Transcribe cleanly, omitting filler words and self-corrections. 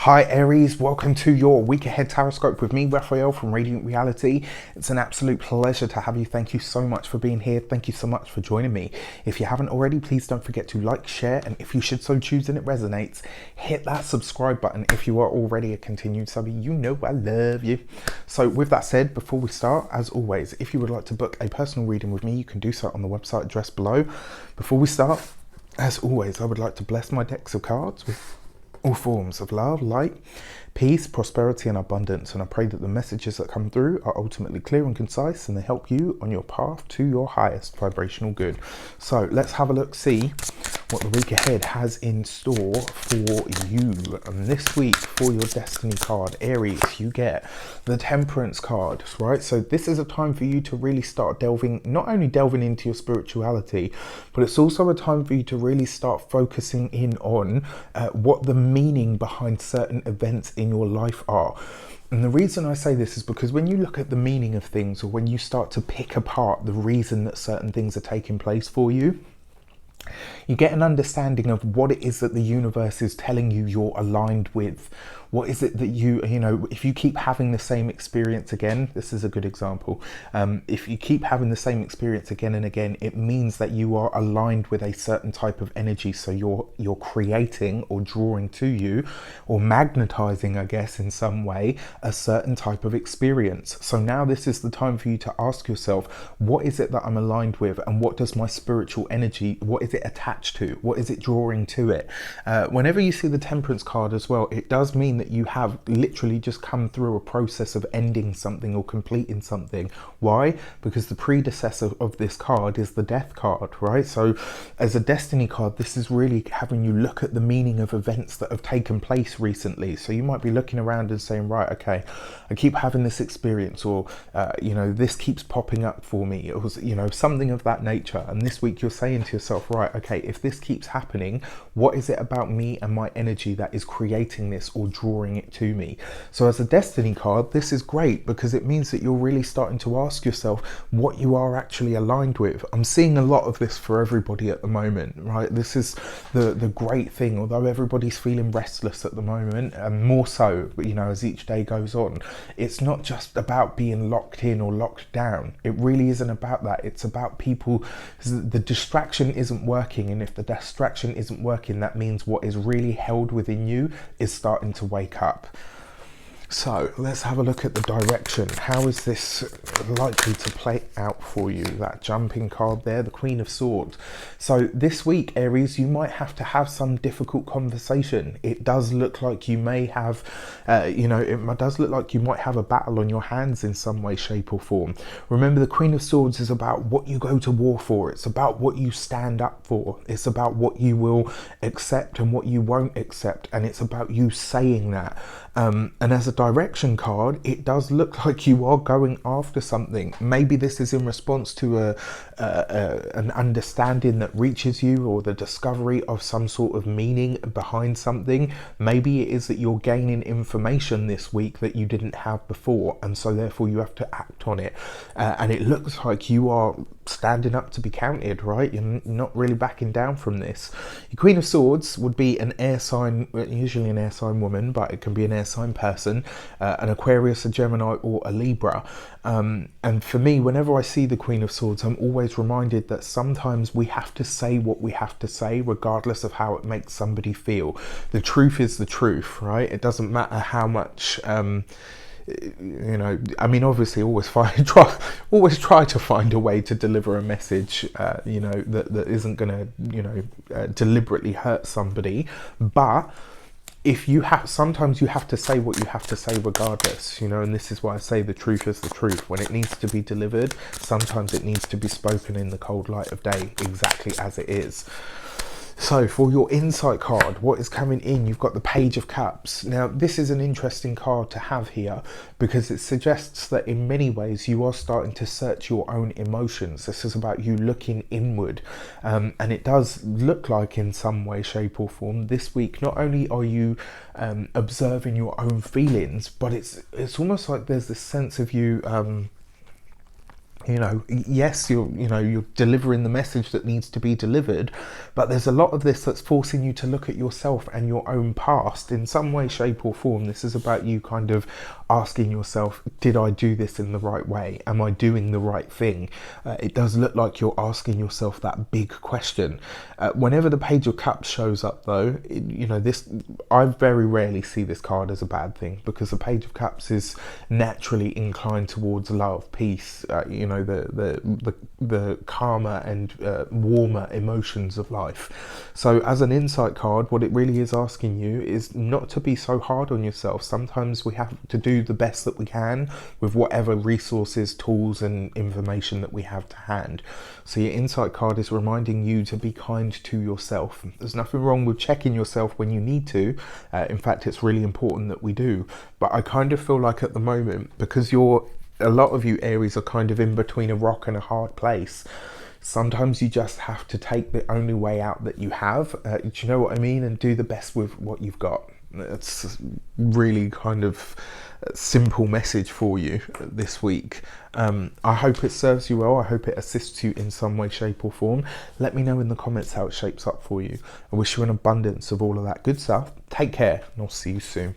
Hi Aries, welcome to your week ahead tarot with me, Raphael from Radiant Reality. It's an absolute pleasure to have you. Thank you so much for being here. Thank you so much for joining me. If you haven't already, please don't forget to like, share, and if you should so choose and it resonates, hit that subscribe button. If you are already a continued subby, you know I love you. So with that said, before we start, as always, if you would like to book a personal reading with me, you can do so on the website address below. Before we start, as always, I would like to bless my decks of cards with all forms of love, light, peace, prosperity, and abundance. And I pray that the messages that come through are ultimately clear and concise, and they help you on your path to your highest vibrational good. So let's have a look, see what the week ahead has in store for you. And this week, for your destiny card, Aries, you get the Temperance card, right? So this is a time for you to really start not only delving into your spirituality, but it's also a time for you to really start focusing in on what the meaning behind certain events in your life are. And the reason I say this is because when you look at the meaning of things, or when you start to pick apart the reason that certain things are taking place for you, you get an understanding of what it is that the universe is telling you you're aligned with. What is it that you know, if you keep having the same experience again, this is a good example. If you keep having the same experience again and again, it means that you are aligned with a certain type of energy. So you're creating or drawing to you, or magnetizing, I guess, in some way, a certain type of experience. So now this is the time for you to ask yourself, what is it that I'm aligned with, and what does my spiritual energy, what is it attached to? What is it drawing to it? Whenever you see the Temperance card as well, it does mean that you have literally just come through a process of ending something or completing something. Why? Because the predecessor of this card is the Death card, right? So as a destiny card, this is really having you look at the meaning of events that have taken place recently. So you might be looking around and saying, right, okay, I keep having this experience, or this keeps popping up for me, or something of that nature. And this week you're saying to yourself, right, okay, if this keeps happening, what is it about me and my energy that is creating this or drawing it to me? So as a destiny card, this is great because it means that you're really starting to ask yourself what you are actually aligned with. I'm seeing a lot of this for everybody at the moment, right? This is the great thing. Although everybody's feeling restless at the moment, and more so, as each day goes on, it's not just about being locked in or locked down. It really isn't about that. It's about people. The distraction isn't working, and if the distraction isn't working, that means what is really held within you is starting to wake up. So let's have a look at the direction. How is this likely to play out for you? That jumping card there, the Queen of Swords. So this week, Aries, you might have to have some difficult conversation. It does look like you may have, it does look like you might have a battle on your hands in some way, shape or form. Remember, the Queen of Swords is about what you go to war for. It's about what you stand up for. It's about what you will accept and what you won't accept. And it's about you saying that. And as a direction card, it does look like you are going after something. Maybe this is in response to an understanding that reaches you, or the discovery of some sort of meaning behind something. Maybe it is that you're gaining information this week that you didn't have before, and so therefore you have to act on it. And it looks like you are standing up to be counted, right? You're not really backing down from this. Your Queen of Swords would be an air sign, usually an air sign woman, but it can be an air sign person, an Aquarius, a Gemini, or a Libra. And for me, whenever I see the Queen of Swords, I'm always reminded that sometimes we have to say what we have to say, regardless of how it makes somebody feel. The truth is the truth, right? It doesn't matter how much obviously always try to find a way to deliver a message that isn't going to deliberately hurt somebody. But sometimes you have to say what you have to say regardless, and this is why I say the truth is the truth. When it needs to be delivered, sometimes it needs to be spoken in the cold light of day, exactly as it is. So for your insight card, what is coming in? You've got the Page of Cups. Now, this is an interesting card to have here because it suggests that in many ways you are starting to search your own emotions. This is about you looking inward. And it does look like in some way, shape or form this week, not only are you observing your own feelings, but it's almost like there's this sense of you You know, yes, you're delivering the message that needs to be delivered, but there's a lot of this that's forcing you to look at yourself and your own past in some way, shape or form. This is about you kind of asking yourself, did I do this in the right way? Am I doing the right thing? It does look like you're asking yourself that big question. Whenever the Page of Cups shows up though, I very rarely see this card as a bad thing, because the Page of Cups is naturally inclined towards love, peace, the calmer and warmer emotions of life. So as an insight card, what it really is asking you is not to be so hard on yourself. Sometimes we have to do the best that we can with whatever resources, tools and information that we have to hand. So your insight card is reminding you to be kind to yourself. There's nothing wrong with checking yourself when you need to. In fact, it's really important that we do. But I kind of feel like at the moment, because a lot of you Aries are kind of in between a rock and a hard place, sometimes you just have to take the only way out that you have, do you know what I mean, and do the best with what you've got. It's really kind of a simple message for you this week. I hope it serves you well. I hope it assists you in some way, shape or form. Let me know in the comments how it shapes up for you. I wish you an abundance of all of that good stuff. Take care and I'll see you soon.